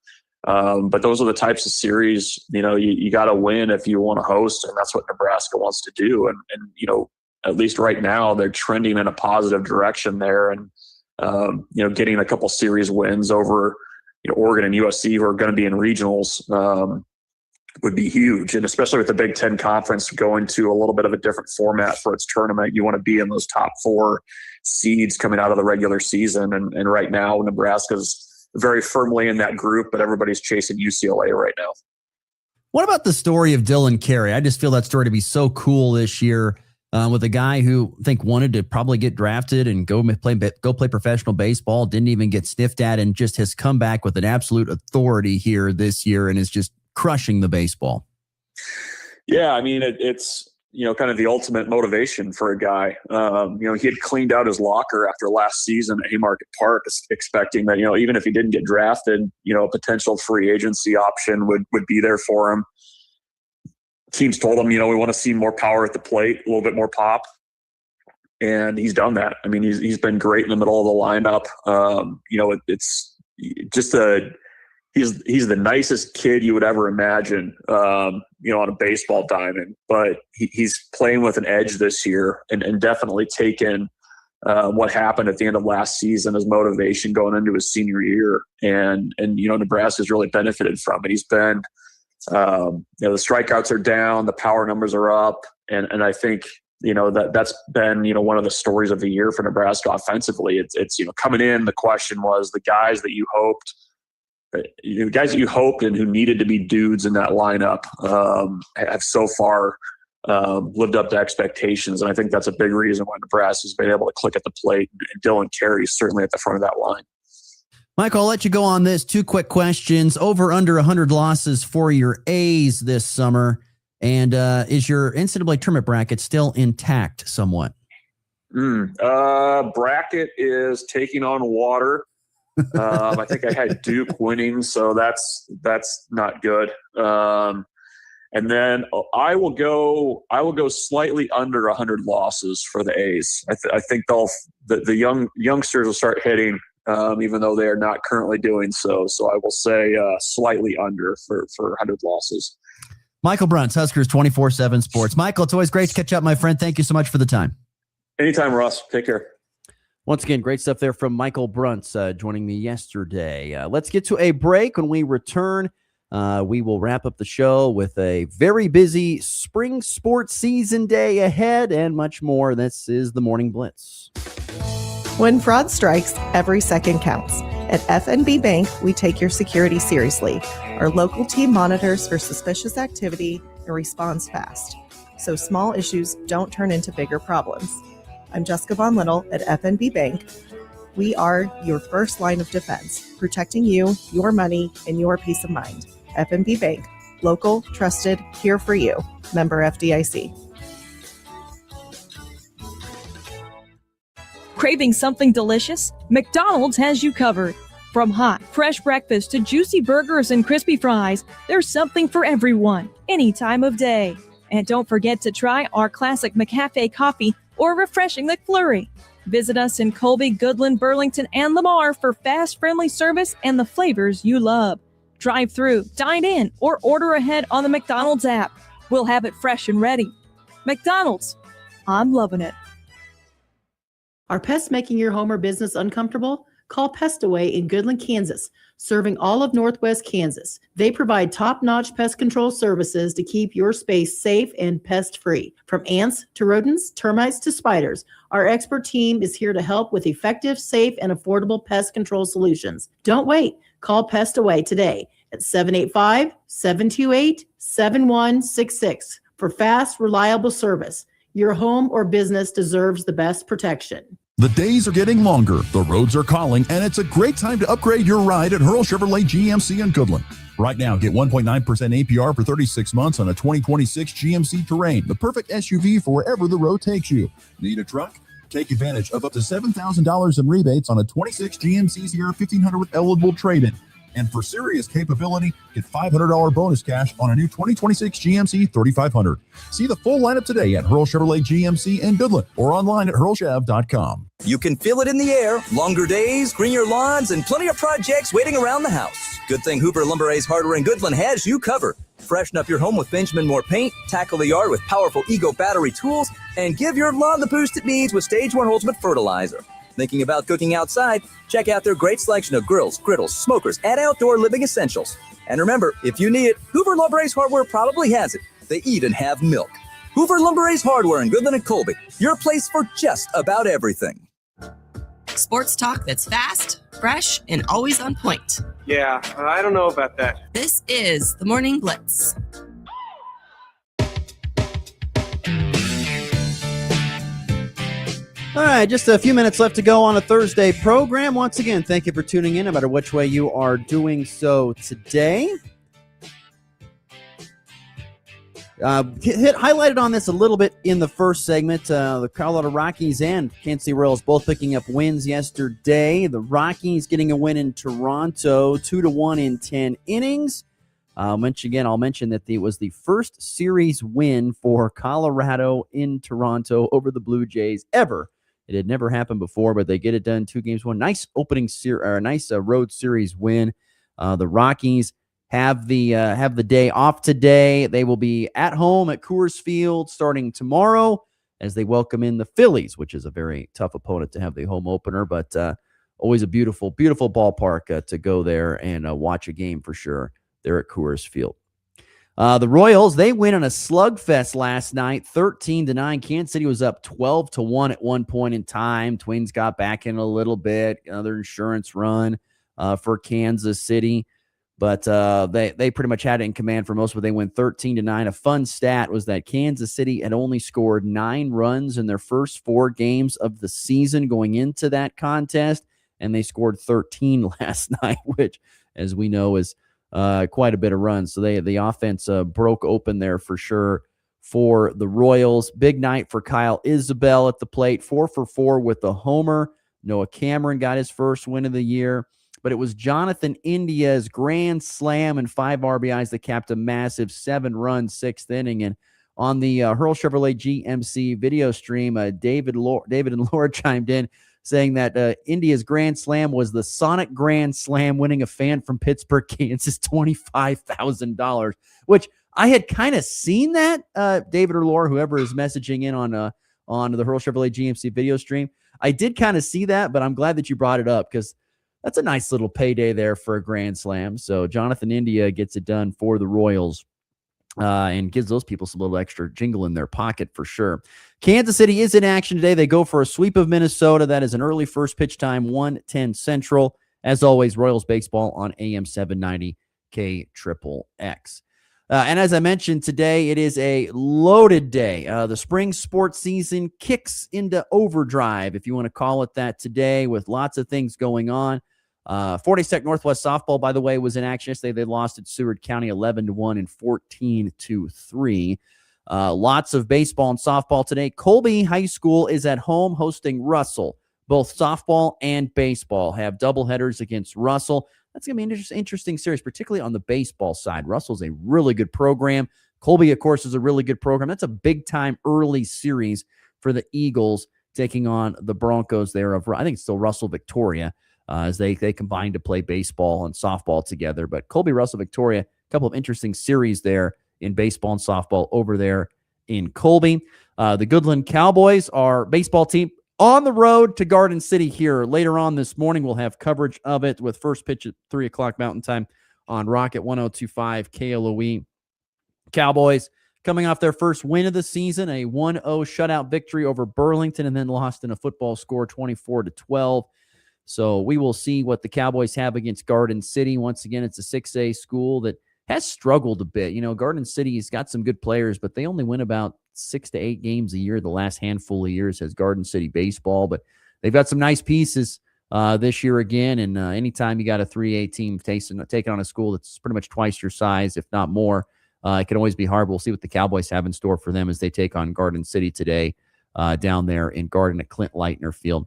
But those are the types of series, you got to win if you want to host. And that's what Nebraska wants to do. And at least right now they're trending in a positive direction there. And, getting a couple series wins over, Oregon and USC who are going to be in regionals, would be huge. And especially with the Big Ten Conference going to a little bit of a different format for its tournament, you want to be in those top 4 seeds coming out of the regular season. And right now, Nebraska's very firmly in that group, but everybody's chasing UCLA right now. What about the story of Dylan Carey? I just feel that story to be so cool this year with a guy who I think wanted to probably get drafted and go play professional baseball, didn't even get sniffed at, and just has come back with an absolute authority here this year and is just crushing the baseball. Yeah, I mean, it's kind of the ultimate motivation for a guy. He had cleaned out his locker after last season at Haymarket Park, expecting that even if he didn't get drafted, a potential free agency option would be there for him. Teams told him, we want to see more power at the plate, a little bit more pop, and he's done that. I mean, he's been great in the middle of the lineup. It's just He's the nicest kid you would ever imagine, on a baseball diamond. But he's playing with an edge this year, and definitely taken what happened at the end of last season as motivation going into his senior year. And Nebraska's really benefited from it. He's been, the strikeouts are down, the power numbers are up, and I think that's been one of the stories of the year for Nebraska offensively. It's coming in. The question was the guys that you hoped. Guys that you hoped and who needed to be dudes in that lineup have so far lived up to expectations. And I think that's a big reason why Nebraska's been able to click at the plate. And Dylan Carey is certainly at the front of that line. Michael, I'll let you go on this. 2 quick questions. Over under 100 losses for your A's this summer. And is your NCAA tournament bracket still intact somewhat? Bracket is taking on water. I think I had Duke winning, so that's not good. And then I will go slightly under 100 losses for the A's. I think the youngsters will start hitting, even though they are not currently doing so. So I will say slightly under for 100 losses. Michael Bruntz, Huskers 24/7 Sports. Michael, it's always great to catch up, my friend. Thank you so much for the time. Anytime, Ross. Take care. Once again, great stuff there from Michael Bruntz joining me yesterday. Let's get to a break. When we return, we will wrap up the show with a very busy spring sports season day ahead and much more. This is the Morning Blitz. When fraud strikes, every second counts. At FNB Bank, we take your security seriously. Our local team monitors for suspicious activity and responds fast, so small issues don't turn into bigger problems. I'm Jessica Von Little at FNB Bank. We are your first line of defense, protecting you, your money, and your peace of mind. FNB Bank, local, trusted, here for you. Member FDIC. Craving something delicious? McDonald's has you covered. From hot, fresh breakfast to juicy burgers and crispy fries, there's something for everyone, any time of day. And don't forget to try our classic McCafe coffee or refreshing McFlurry. Visit us in Colby, Goodland, Burlington, and Lamar for fast, friendly service and the flavors you love. Drive through, dine in, or order ahead on the McDonald's app. We'll have it fresh and ready. McDonald's, I'm loving it. Are pests making your home or business uncomfortable? Call Pest Away in Goodland, Kansas, serving all of Northwest Kansas. They provide top-notch pest control services to keep your space safe and pest-free. From ants to rodents, termites to spiders, our expert team is here to help with effective, safe, and affordable pest control solutions. Don't wait. Call Pest Away today at 785-728-7166 for fast, reliable service. Your home or business deserves the best protection. The days are getting longer, the roads are calling, and it's a great time to upgrade your ride at Hurl Chevrolet GMC in Goodland. Right now, get 1.9% APR for 36 months on a 2026 GMC Terrain, the perfect SUV for wherever the road takes you. Need a truck? Take advantage of up to $7,000 in rebates on a 26 GMC Sierra 1500 with eligible trade-in. And for serious capability, get $500 bonus cash on a new 2026 GMC 3500. See the full lineup today at Hurl Chevrolet GMC in Goodland or online at hurlchev.com. You can feel it in the air. Longer days, greener lawns, and plenty of projects waiting around the house. Good thing Hoover Lumber-Ace Hardware in Goodland has you covered. Freshen up your home with Benjamin Moore paint, tackle the yard with powerful Ego battery tools, and give your lawn the boost it needs with Stage 1 Ultimate Fertilizer. Thinking about cooking outside? Check out their great selection of grills, griddles, smokers, and outdoor living essentials. And remember, if you need it, Hoover Lumber-Ace Hardware probably has it. They even have milk. Hoover Lumber-Ace Hardware in Goodland and Colby, your place for just about everything. Sports talk that's fast, fresh, and always on point. Yeah, I don't know about that. This is the Morning Blitz. All right, just a few minutes left to go on a Thursday program. Once again, thank you for tuning in, no matter which way you are doing so today. Highlighted on this a little bit in the first segment. The Colorado Rockies and Kansas City Royals both picking up wins yesterday. The Rockies getting a win in Toronto, 2-1 in 10 innings. I'll mention that it was the first series win for Colorado in Toronto over the Blue Jays ever. It had never happened before, but they get it done 2 games, 1. Nice opening road series win. The Rockies have the day off today. They will be at home at Coors Field starting tomorrow as they welcome in the Phillies, which is a very tough opponent to have the home opener, but always a beautiful, beautiful ballpark to go there and watch a game for sure there at Coors Field. The Royals, they win on a slugfest last night, 13-9. Kansas City was up 12-1 at one point in time. Twins got back in a little bit, another insurance run for Kansas City. But they pretty much had it in command for most, but they went 13-9. A fun stat was that Kansas City had only scored 9 runs in their first 4 games of the season going into that contest, and they scored 13 last night, which, as we know, is quite a bit of runs. So the offense broke open there for sure for the Royals. Big night for Kyle Isabel at the plate, 4 for 4 with a homer. Noah Cameron got his first win of the year. But it was Jonathan India's grand slam and 5 RBIs that capped a massive 7-run 6th inning. And on the Hurl Chevrolet GMC video stream, David and Laura chimed in saying that India's grand slam was the Sonic Grand Slam, winning a fan from Pittsburgh, Kansas, $25,000, which I had kind of seen that. David or Laura, whoever is messaging in on the Hurl Chevrolet GMC video stream, I did kind of see that, but I'm glad that you brought it up because that's a nice little payday there for a grand slam. So Jonathan India gets it done for the Royals and gives those people some little extra jingle in their pocket for sure. Kansas City is in action today. They go for a sweep of Minnesota. That is an early first pitch time, 1:10 Central. As always, Royals baseball on AM 790 KXXX. And as I mentioned today, it is a loaded day. The spring sports season kicks into overdrive, if you want to call it that, today, with lots of things going on. Fordyce Tech Northwest softball, by the way, was in action yesterday. They lost at Seward County 11-1 and 14-3. Lots of baseball and softball today. Colby High School is at home hosting Russell. Both softball and baseball have doubleheaders against Russell. That's going to be an interesting series, particularly on the baseball side. Russell's a really good program. Colby, of course, is a really good program. That's a big-time early series for the Eagles taking on the Broncos there of, I think it's still Russell Victoria, as they combine to play baseball and softball together. But Colby Russell Victoria, a couple of interesting series there in baseball and softball over there in Colby. The Goodland Cowboys, our baseball team, on the road to Garden City here. Later on this morning, we'll have coverage of it with first pitch at 3 o'clock Mountain Time on Rocket 102.5 KLOE. Cowboys coming off their first win of the season, a 1-0 shutout victory over Burlington, and then lost in a football score 24-12. So we will see what the Cowboys have against Garden City. Once again, it's a 6A school that has struggled a bit. You know, Garden City's got some good players, but they only win about 6 to 8 games a year. The last handful of years has Garden City baseball, but they've got some nice pieces this year again. And anytime you got a 3A team taking on a school that's pretty much twice your size, if not more, it can always be hard. We'll see what the Cowboys have in store for them as they take on Garden City today down there in Garden at Clint Leitner Field.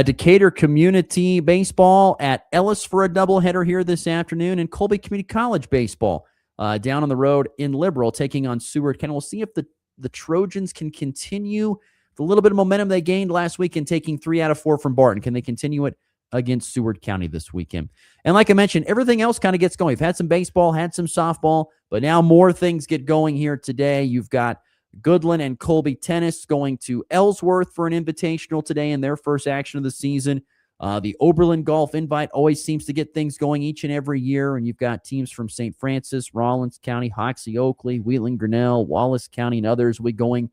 Decatur Community Baseball at Ellis for a doubleheader here this afternoon, and Colby Community College Baseball down on the road in Liberal taking on Seward County. We'll see if the Trojans can continue the little bit of momentum they gained last week in taking 3 out of 4 from Barton. Can they continue it against Seward County this weekend? And like I mentioned, everything else kind of gets going. We've had some baseball, had some softball, but now more things get going here today. You've got Goodland and Colby Tennis going to Ellsworth for an invitational today in their first action of the season. The Oberlin Golf Invite always seems to get things going each and every year, and you've got teams from St. Francis, Rawlins County, Hoxie, Oakley, Wheeling, Grinnell, Wallace County, and others will be going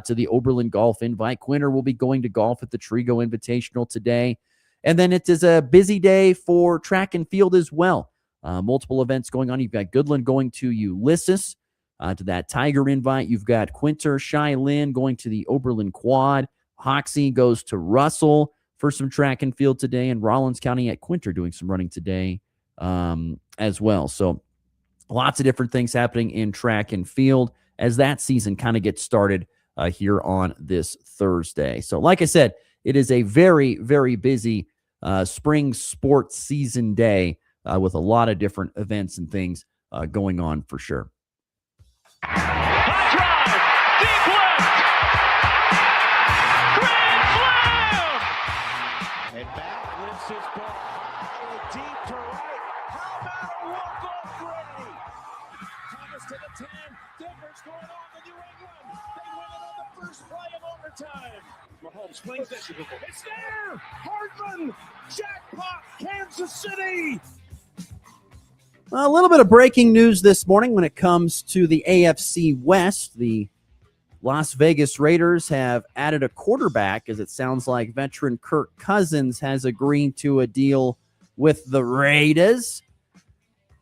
to the Oberlin Golf Invite. Quinter will be going to golf at the Trigo Invitational today. And then it is a busy day for track and field as well. Multiple events going on. You've got Goodland going to Ulysses, to that Tiger Invite. You've got Quinter, Cheyenne going to the Oberlin Quad. Hoxie goes to Russell for some track and field today, and Rawlins County at Quinter doing some running today as well. So lots of different things happening in track and field as that season kind of gets started here on this Thursday. So like I said, it is a very, very busy spring sports season day with a lot of different events and things going on for sure. Mahomes swings it. It's there! Hardman! Jackpot! Kansas City! A little bit of breaking news this morning when it comes to the AFC West. The Las Vegas Raiders have added a quarterback, as it sounds like veteran Kirk Cousins has agreed to a deal with the Raiders.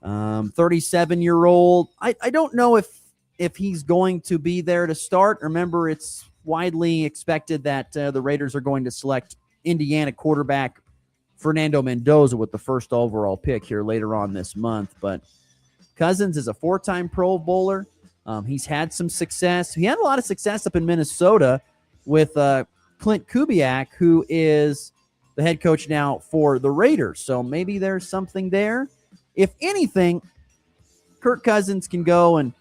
37-year-old. I don't know if he's going to be there to start. Remember, it's widely expected that the Raiders are going to select Indiana quarterback Fernando Mendoza with the first overall pick here later on this month. But Cousins is a 4-time Pro Bowler. He's had some success. He had a lot of success up in Minnesota with Clint Kubiak, who is the head coach now for the Raiders. So maybe there's something there. If anything, Kirk Cousins can go and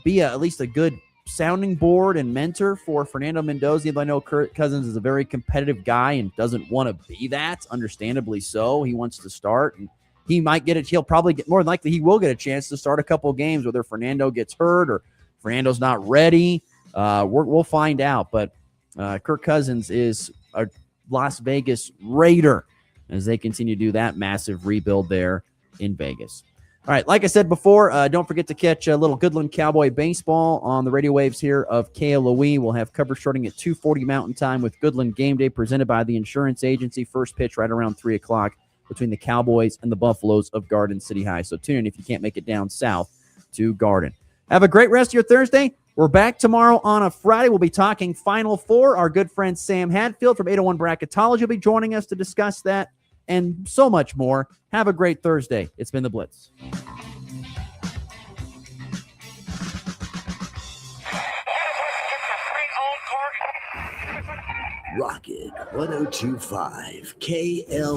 be at least a good sounding board and mentor for Fernando Mendoza. I know Kirk Cousins is a very competitive guy and doesn't want to be that, understandably so. He wants to start, and he might get it. He'll probably get, more than likely, he will get a chance to start a couple of games, whether Fernando gets hurt or Fernando's not ready. We'll find out. But Kirk Cousins is a Las Vegas Raider as they continue to do that massive rebuild there in Vegas. All right, like I said before, don't forget to catch a little Goodland Cowboy baseball on the radio waves here of KLOE. We'll have coverage starting at 2:40 Mountain Time with Goodland Game Day presented by the Insurance Agency. First pitch right around 3 o'clock between the Cowboys and the Buffaloes of Garden City High. So tune in if you can't make it down south to Garden. Have a great rest of your Thursday. We're back tomorrow on a Friday. We'll be talking Final Four. Our good friend Sam Hadfield from 801 Bracketology will be joining us to discuss that and so much more. Have a great Thursday. It's been the Blitz. Rocket 102.5 KL.